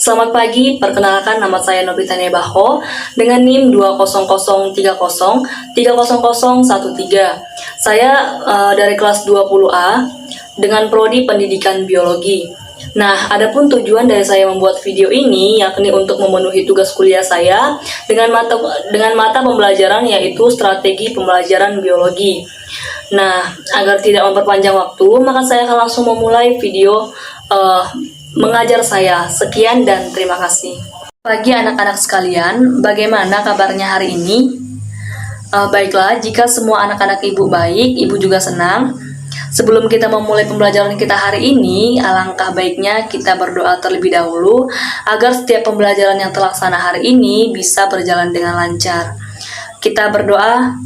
Selamat pagi, perkenalkan nama saya Novita Nebaho dengan NIM 20030300013. Saya dari kelas 20A dengan prodi Pendidikan Biologi. Nah, adapun tujuan dari saya membuat video ini yakni untuk memenuhi tugas kuliah saya dengan mata pembelajaran yaitu strategi pembelajaran biologi. Nah, agar tidak memperpanjang waktu, maka saya akan langsung memulai video mengajar saya. Sekian dan terima kasih. Pagi anak-anak sekalian, bagaimana kabarnya hari ini? Baiklah, jika semua anak-anak ibu baik, ibu juga senang. Sebelum kita memulai pembelajaran kita hari ini, alangkah baiknya kita berdoa terlebih dahulu agar setiap pembelajaran yang terlaksana hari ini bisa berjalan dengan lancar. Kita berdoa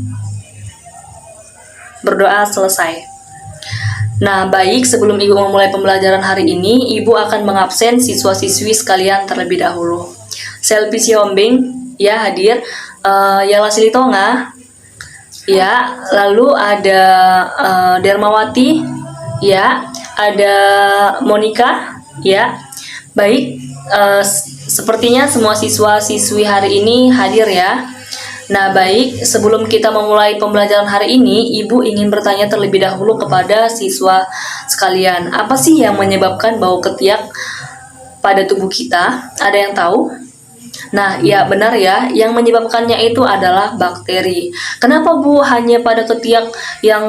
selesai. Nah, baik, sebelum Ibu memulai pembelajaran hari ini, Ibu akan mengabsen siswa-siswi sekalian terlebih dahulu. Selvi Siombing, ya hadir. Yala Silitonga, ya. Lalu ada Dermawati, ya. Ada Monica, ya. Baik, sepertinya semua siswa-siswi hari ini hadir ya. Nah, baik, sebelum kita memulai pembelajaran hari ini, Ibu ingin bertanya terlebih dahulu kepada siswa sekalian. Apa sih yang menyebabkan bau ketiak pada tubuh kita? Ada yang tahu? Nah, ya benar ya, yang menyebabkannya itu adalah bakteri. Kenapa Bu hanya pada ketiak yang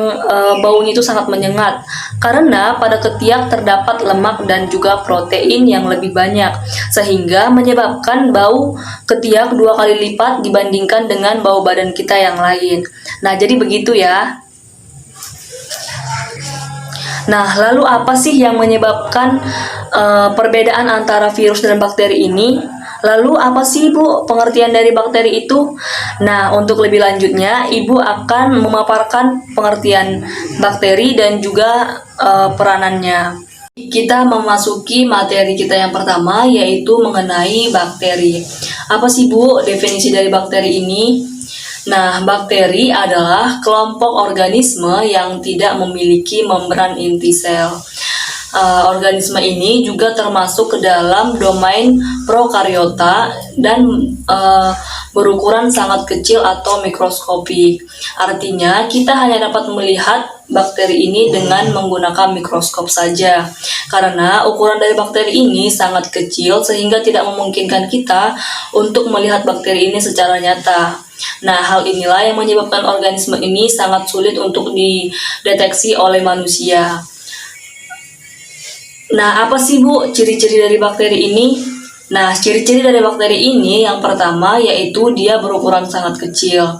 baunya itu sangat menyengat? Karena pada ketiak terdapat lemak dan juga protein yang lebih banyak, sehingga menyebabkan bau ketiak 2 kali lipat dibandingkan dengan bau badan kita yang lain. Nah, jadi begitu ya. Nah, lalu apa sih yang menyebabkan perbedaan antara virus dan bakteri ini? Lalu apa sih Ibu pengertian dari bakteri itu? Nah, untuk lebih lanjutnya Ibu akan memaparkan pengertian bakteri dan juga peranannya. Kita memasuki materi kita yang pertama, yaitu mengenai bakteri. Apa sih Bu definisi dari bakteri ini? Nah, bakteri adalah kelompok organisme yang tidak memiliki membran inti sel. Organisme ini juga termasuk ke dalam domain prokariota dan berukuran sangat kecil atau mikroskopik. Artinya, kita hanya dapat melihat bakteri ini dengan menggunakan mikroskop saja. Karena ukuran dari bakteri ini sangat kecil sehingga tidak memungkinkan kita untuk melihat bakteri ini secara nyata. Nah, hal inilah yang menyebabkan organisme ini sangat sulit untuk dideteksi oleh manusia. Nah, apa sih Bu ciri-ciri dari bakteri ini? Nah, ciri-ciri dari bakteri ini yang pertama yaitu dia berukuran sangat kecil.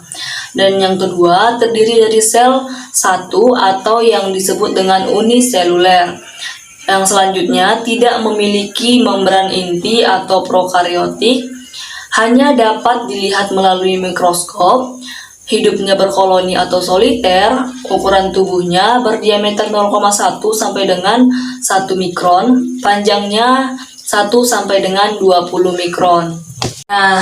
Dan yang kedua terdiri dari sel satu atau yang disebut dengan uniseluler. Yang selanjutnya tidak memiliki membran inti atau prokariotik, hanya dapat dilihat melalui mikroskop. Hidupnya berkoloni atau soliter, ukuran tubuhnya berdiameter 0,1 sampai dengan 1 mikron, panjangnya 1 sampai dengan 20 mikron. Nah,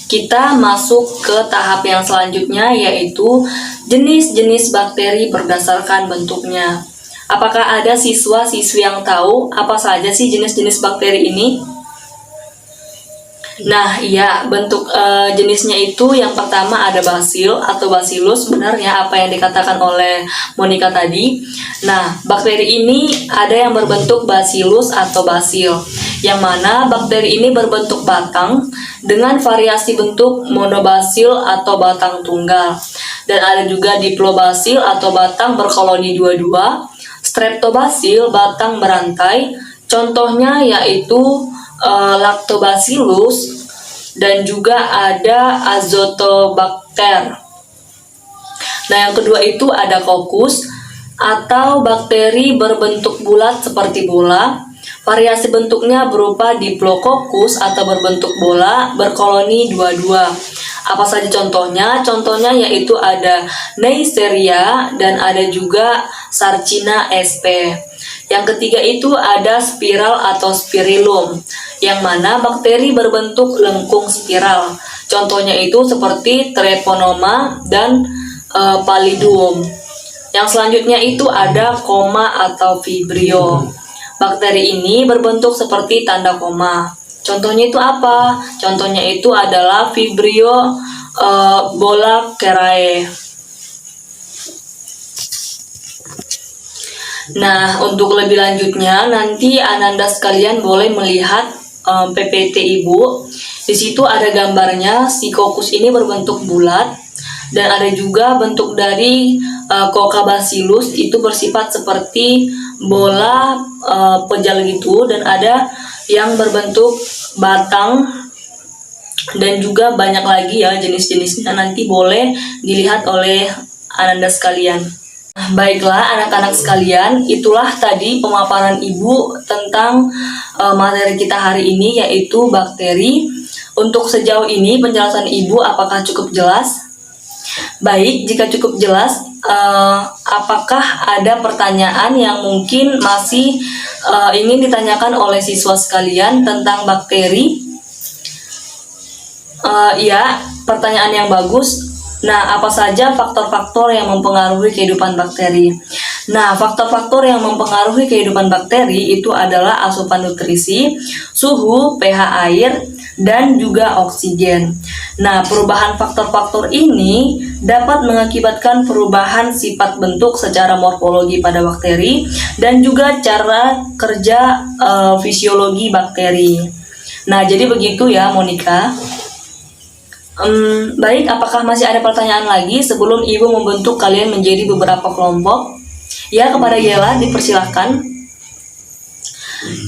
kita masuk ke tahap yang selanjutnya yaitu jenis-jenis bakteri berdasarkan bentuknya. Apakah ada siswa-siswi yang tahu apa saja sih jenis-jenis bakteri ini? Nah, iya, bentuk jenisnya itu yang pertama ada basil atau bacillus, benar ya apa yang dikatakan oleh Monica tadi. Nah, bakteri ini ada yang berbentuk bacillus atau basil, yang mana bakteri ini berbentuk batang dengan variasi bentuk monobasil atau batang tunggal. Dan ada juga diplobasil atau batang berkoloni dua-dua, streptobasil batang berantai, contohnya yaitu Lactobacillus, dan juga ada Azotobacter. Nah, yang kedua itu ada Coccus atau bakteri berbentuk bulat seperti bola. Variasi bentuknya berupa Diplococcus atau berbentuk bola berkoloni dua-dua. Apa saja contohnya? Contohnya yaitu ada Neisseria dan ada juga Sarcina sp. Yang ketiga itu ada spiral atau spirillum, yang mana bakteri berbentuk lengkung spiral. Contohnya itu seperti Treponema dan Pallidum. Yang selanjutnya itu ada koma atau vibrio. Bakteri ini berbentuk seperti tanda koma. Contohnya itu apa? Contohnya itu adalah Vibrio Bolacerae. Nah, untuk lebih lanjutnya nanti Ananda sekalian boleh melihat PPT Ibu. Di situ ada gambarnya, si kokus ini berbentuk bulat dan ada juga bentuk dari Coccabacillus itu bersifat seperti bola pejal gitu, dan ada yang berbentuk batang dan juga banyak lagi ya jenis-jenisnya, nanti boleh dilihat oleh Ananda sekalian. Baiklah anak-anak sekalian, itulah tadi pemaparan Ibu tentang materi kita hari ini, yaitu bakteri. Untuk sejauh ini penjelasan Ibu apakah cukup jelas? Baik, jika cukup jelas, apakah ada pertanyaan yang mungkin masih ingin ditanyakan oleh siswa sekalian tentang bakteri? Ya, pertanyaan yang bagus. Nah, apa saja faktor-faktor yang mempengaruhi kehidupan bakteri? Nah, faktor-faktor yang mempengaruhi kehidupan bakteri itu adalah asupan nutrisi, suhu, pH air, dan juga oksigen. Nah, perubahan faktor-faktor ini dapat mengakibatkan perubahan sifat bentuk secara morfologi pada bakteri dan juga cara kerja fisiologi bakteri. Nah, jadi begitu ya, Monica. Baik, apakah masih ada pertanyaan lagi sebelum Ibu membentuk kalian menjadi beberapa kelompok? Ya, kepada Yela dipersilahkan.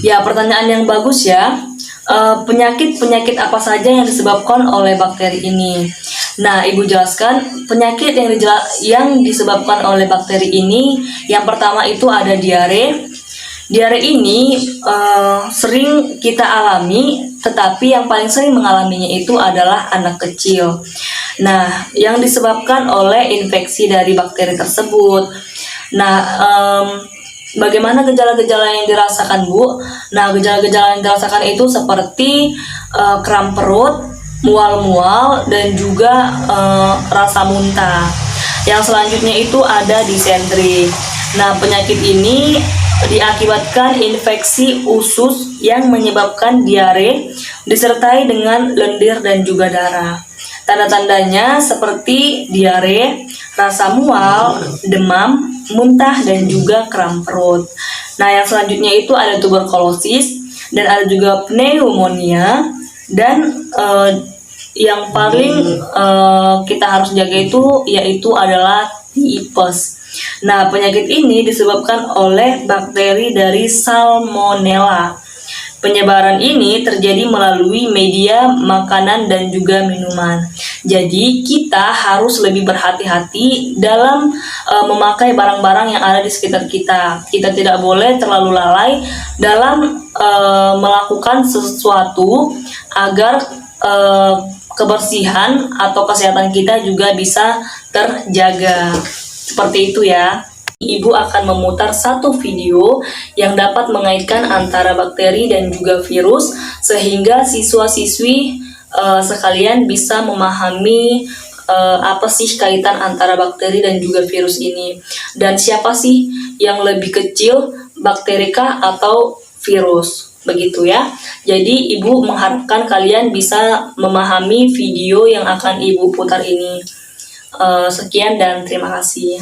Ya, pertanyaan yang bagus ya. Penyakit-penyakit apa saja yang disebabkan oleh bakteri ini? Nah, Ibu jelaskan penyakit yang disebabkan oleh bakteri ini. Yang pertama itu ada diare. Diare ini sering kita alami, tetapi yang paling sering mengalaminya itu adalah anak kecil. Nah, yang disebabkan oleh infeksi dari bakteri tersebut. Nah, bagaimana gejala-gejala yang dirasakan, Bu? Nah, gejala-gejala yang dirasakan itu seperti kram perut, mual-mual, dan juga rasa muntah. Yang selanjutnya itu ada disentri. Nah, penyakit ini diakibatkan infeksi usus yang menyebabkan diare disertai dengan lendir dan juga darah. Tanda-tandanya seperti diare, rasa mual, demam, muntah, dan juga kram perut. Nah, yang selanjutnya itu ada tuberkulosis dan ada juga pneumonia, dan yang paling kita harus jaga itu yaitu adalah tipes. Nah, penyakit ini disebabkan oleh bakteri dari Salmonella. Penyebaran ini terjadi melalui media makanan dan juga minuman. Jadi, kita harus lebih berhati-hati dalam memakai barang-barang yang ada di sekitar kita. Kita tidak boleh terlalu lalai dalam melakukan sesuatu agar kebersihan atau kesehatan kita juga bisa terjaga. Seperti itu ya. Ibu akan memutar satu video yang dapat mengaitkan antara bakteri dan juga virus, sehingga siswa-siswi sekalian bisa memahami apa sih kaitan antara bakteri dan juga virus ini, dan siapa sih yang lebih kecil, bakteri kah atau virus, begitu ya. Jadi Ibu mengharapkan kalian bisa memahami video yang akan Ibu putar ini. Sekian dan terima kasih.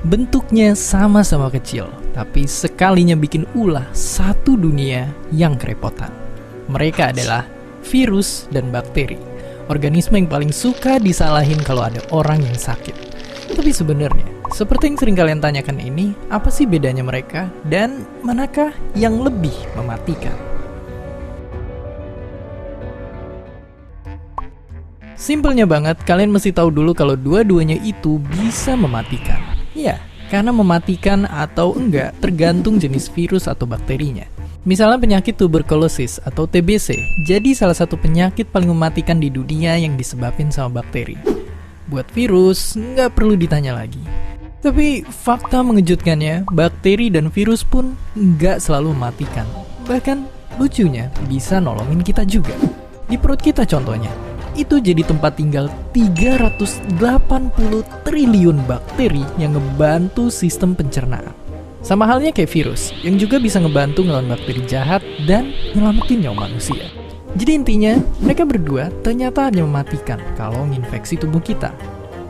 Bentuknya sama-sama kecil, tapi sekalinya bikin ulah satu dunia yang kerepotan. Mereka adalah virus dan bakteri, organisme yang paling suka disalahin kalau ada orang yang sakit. Tapi sebenarnya, seperti yang sering kalian tanyakan ini, apa sih bedanya mereka dan manakah yang lebih mematikan? Simpelnya banget, kalian mesti tahu dulu kalau dua-duanya itu bisa mematikan. Ya, karena mematikan atau enggak tergantung jenis virus atau bakterinya. Misalnya penyakit tuberkulosis atau TBC, jadi salah satu penyakit paling mematikan di dunia yang disebabkan sama bakteri. Buat virus, nggak perlu ditanya lagi. Tapi fakta mengejutkannya, bakteri dan virus pun nggak selalu mematikan. Bahkan, lucunya bisa nolongin kita juga. Di perut kita contohnya, itu jadi tempat tinggal 380 triliun bakteri yang ngebantu sistem pencernaan. Sama halnya kayak virus, yang juga bisa ngebantu ngelawan bakteri jahat dan nyelamatin nyawa manusia. Jadi intinya, mereka berdua ternyata hanya mematikan kalau menginfeksi tubuh kita.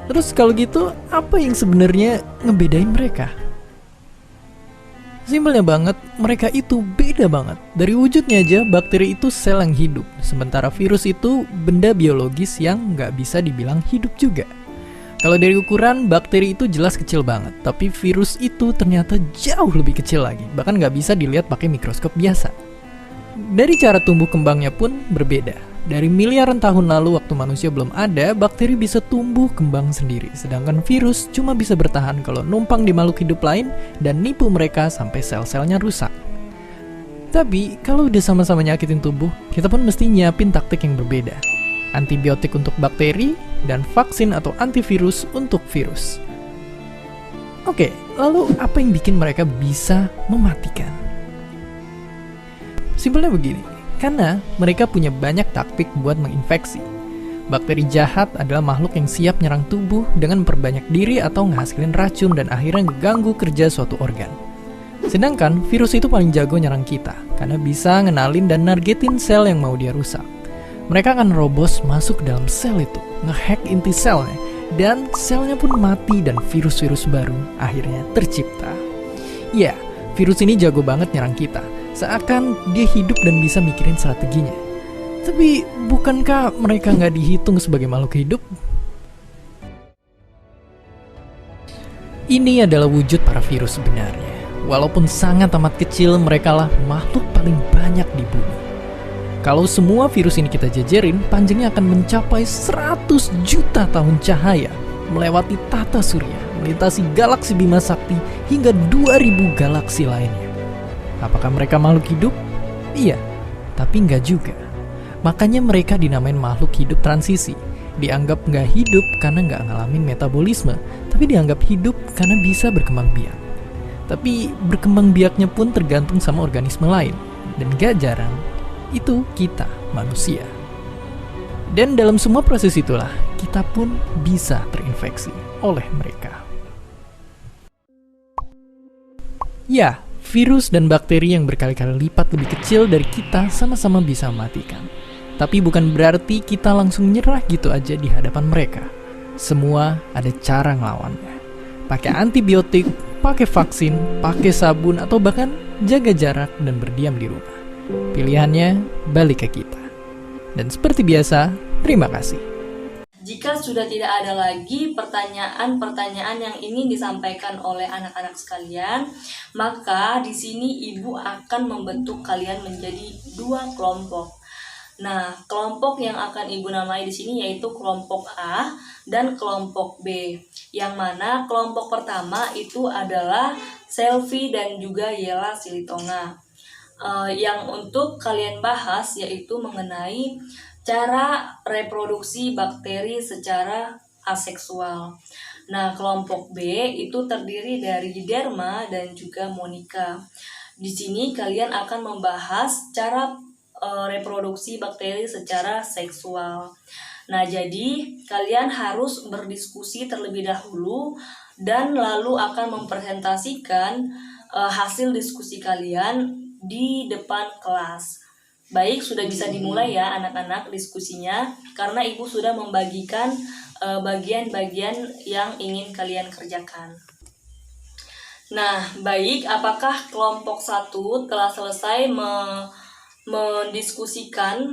Terus kalau gitu, apa yang sebenarnya ngebedain mereka? Simpelnya banget, mereka itu beda banget. Dari wujudnya aja, bakteri itu sel yang hidup. Sementara virus itu benda biologis yang nggak bisa dibilang hidup juga. Kalau dari ukuran, bakteri itu jelas kecil banget. Tapi virus itu ternyata jauh lebih kecil lagi. Bahkan nggak bisa dilihat pakai mikroskop biasa. Dari cara tumbuh kembangnya pun berbeda. Dari miliaran tahun lalu waktu manusia belum ada, bakteri bisa tumbuh kembang sendiri. Sedangkan virus cuma bisa bertahan kalau numpang di makhluk hidup lain dan nipu mereka sampai sel-selnya rusak. Tapi kalau udah sama-sama nyakitin tubuh, kita pun mesti nyiapin taktik yang berbeda. Antibiotik untuk bakteri dan vaksin atau antivirus untuk virus. Oke, lalu apa yang bikin mereka bisa mematikan? Simpelnya begini, karena mereka punya banyak taktik buat menginfeksi. Bakteri jahat adalah makhluk yang siap nyerang tubuh dengan memperbanyak diri atau ngehasilin racun dan akhirnya ngeganggu kerja suatu organ. Sedangkan virus itu paling jago nyerang kita, karena bisa ngenalin dan nargetin sel yang mau dia rusak. Mereka akan robos masuk ke dalam sel itu, ngehack inti selnya, dan selnya pun mati dan virus-virus baru akhirnya tercipta. Ya, virus ini jago banget nyerang kita, seakan dia hidup dan bisa mikirin strateginya. Tapi bukankah mereka nggak dihitung sebagai makhluk hidup? Ini adalah wujud para virus sebenarnya. Walaupun sangat amat kecil, mereka lah makhluk paling banyak di bumi. Kalau semua virus ini kita jajarin, panjangnya akan mencapai 100 juta tahun cahaya, melewati tata surya, melintasi galaksi Bima Sakti, hingga 2000 galaksi lainnya. Apakah mereka makhluk hidup? Iya, tapi nggak juga. Makanya mereka dinamain makhluk hidup transisi. Dianggap nggak hidup karena nggak ngalamin metabolisme, tapi dianggap hidup karena bisa berkembang biak. Tapi berkembang biaknya pun tergantung sama organisme lain. Dan gak jarang, itu kita, manusia. Dan dalam semua proses itulah, kita pun bisa terinfeksi oleh mereka. Ya, virus dan bakteri yang berkali-kali lipat lebih kecil dari kita sama-sama bisa mematikan. Tapi bukan berarti kita langsung nyerah gitu aja di hadapan mereka. Semua ada cara ngelawannya. Pakai antibiotik, pakai vaksin, pakai sabun, atau bahkan jaga jarak dan berdiam di rumah. Pilihannya balik ke kita. Dan seperti biasa, terima kasih. Jika sudah tidak ada lagi pertanyaan-pertanyaan yang ingin disampaikan oleh anak-anak sekalian, maka di sini Ibu akan membentuk kalian menjadi 2 kelompok. Nah, kelompok yang akan Ibu namai di sini yaitu kelompok A dan kelompok B. Yang mana kelompok pertama itu adalah Selvi dan juga Yela Silitonga. Yang untuk kalian bahas yaitu mengenai cara reproduksi bakteri secara aseksual. Nah, kelompok B itu terdiri dari Derma dan juga Monica. Di sini kalian akan membahas cara reproduksi bakteri secara seksual. Nah, jadi kalian harus berdiskusi terlebih dahulu dan lalu akan mempresentasikan hasil diskusi kalian di depan kelas. Baik, sudah bisa dimulai ya anak-anak diskusinya, karena Ibu sudah membagikan bagian-bagian yang ingin kalian kerjakan. Nah, baik, apakah kelompok 1 telah selesai mendiskusikan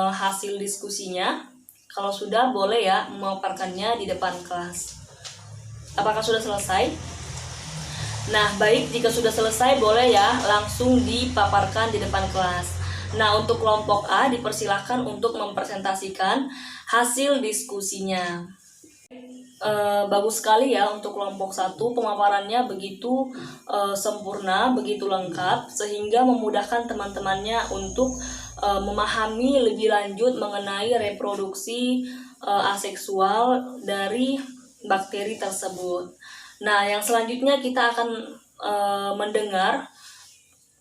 hasil diskusinya? Kalau sudah, boleh ya memaparkannya di depan kelas. Apakah sudah selesai? Nah, baik, jika sudah selesai, boleh ya langsung dipaparkan di depan kelas. Nah, untuk kelompok A dipersilahkan untuk mempresentasikan hasil diskusinya. Bagus sekali ya untuk kelompok 1, pemaparannya begitu sempurna, begitu lengkap, sehingga memudahkan teman-temannya untuk memahami lebih lanjut mengenai reproduksi aseksual dari bakteri tersebut. Nah, yang selanjutnya kita akan mendengar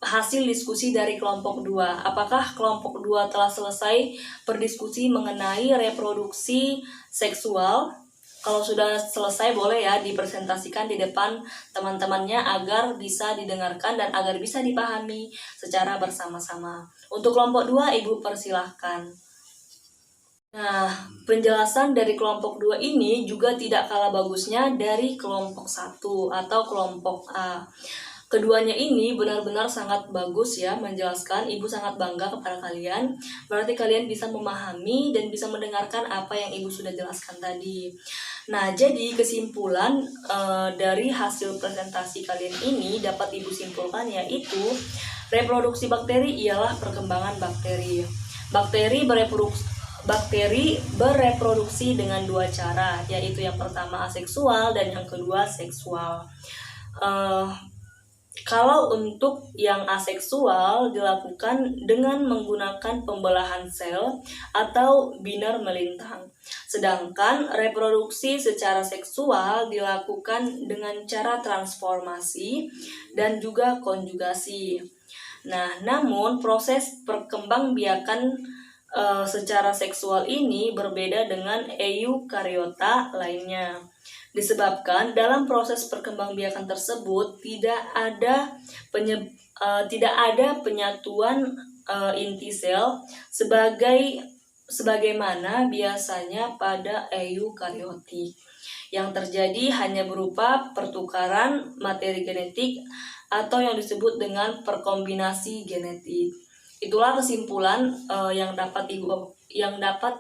hasil diskusi dari kelompok 2. Apakah kelompok 2 telah selesai berdiskusi mengenai reproduksi seksual? Kalau sudah selesai boleh ya dipresentasikan di depan teman-temannya agar bisa didengarkan dan agar bisa dipahami secara bersama-sama. Untuk kelompok 2, Ibu persilahkan. Nah, penjelasan dari kelompok 2 ini juga tidak kalah bagusnya dari kelompok 1 atau kelompok A. Keduanya ini benar-benar sangat bagus ya menjelaskan. Ibu sangat bangga kepada kalian. Berarti kalian bisa memahami dan bisa mendengarkan apa yang Ibu sudah jelaskan tadi. Nah, jadi kesimpulan dari hasil presentasi kalian ini dapat Ibu simpulkan yaitu reproduksi bakteri ialah perkembangan bakteri. Bakteri bereproduksi dengan dua cara, yaitu yang pertama aseksual dan yang kedua seksual. Kalau untuk yang aseksual dilakukan dengan menggunakan pembelahan sel atau binar melintang. Sedangkan reproduksi secara seksual dilakukan dengan cara transformasi dan juga konjugasi. Nah, namun proses perkembangbiakan secara seksual ini berbeda dengan eukariota lainnya. Disebabkan dalam proses perkembangbiakan tersebut tidak ada penyatuan inti sel sebagaimana biasanya pada eukariotik. Yang terjadi hanya berupa pertukaran materi genetik atau yang disebut dengan perkombinasi genetik. Itulah kesimpulan yang dapat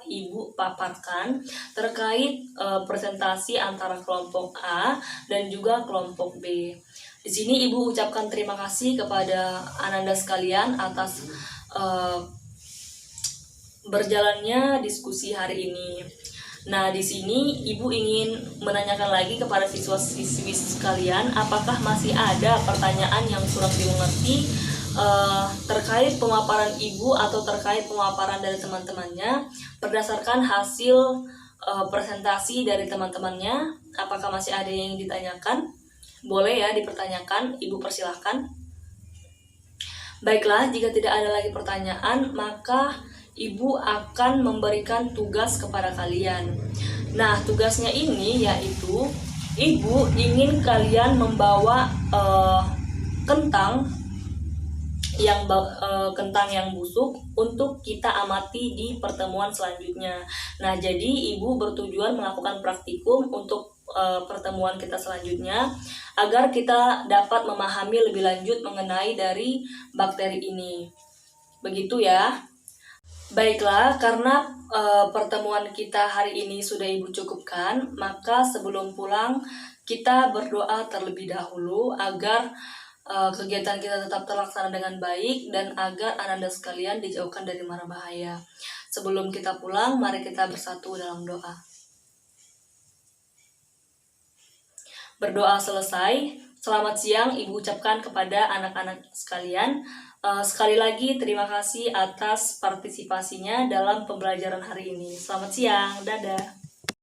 Ibu paparkan terkait presentasi antara kelompok A dan juga kelompok B. Di sini Ibu ucapkan terima kasih kepada Ananda sekalian atas berjalannya diskusi hari ini. Nah, di sini Ibu ingin menanyakan lagi kepada siswa-siswi sekalian, apakah masih ada pertanyaan yang kurang dimengerti terkait pemaparan Ibu atau terkait pemaparan dari teman-temannya berdasarkan hasil presentasi dari teman-temannya. Apakah masih ada yang ditanyakan? Boleh ya dipertanyakan, Ibu persilahkan. Baiklah, jika tidak ada lagi pertanyaan, maka Ibu akan memberikan tugas kepada kalian. Nah, tugasnya ini yaitu Ibu ingin kalian membawa kentang yang busuk untuk kita amati di pertemuan selanjutnya. Nah, jadi Ibu bertujuan melakukan praktikum untuk pertemuan kita selanjutnya agar kita dapat memahami lebih lanjut mengenai dari bakteri ini. Begitu ya. Baiklah, karena pertemuan kita hari ini sudah Ibu cukupkan, maka sebelum pulang kita berdoa terlebih dahulu agar kegiatan kita tetap terlaksana dengan baik dan agar Ananda sekalian dijauhkan dari mara bahaya. Sebelum kita pulang, mari kita bersatu dalam doa. Berdoa selesai. Selamat siang Ibu ucapkan kepada anak-anak sekalian. Sekali lagi terima kasih atas partisipasinya dalam pembelajaran hari ini. Selamat siang, dadah.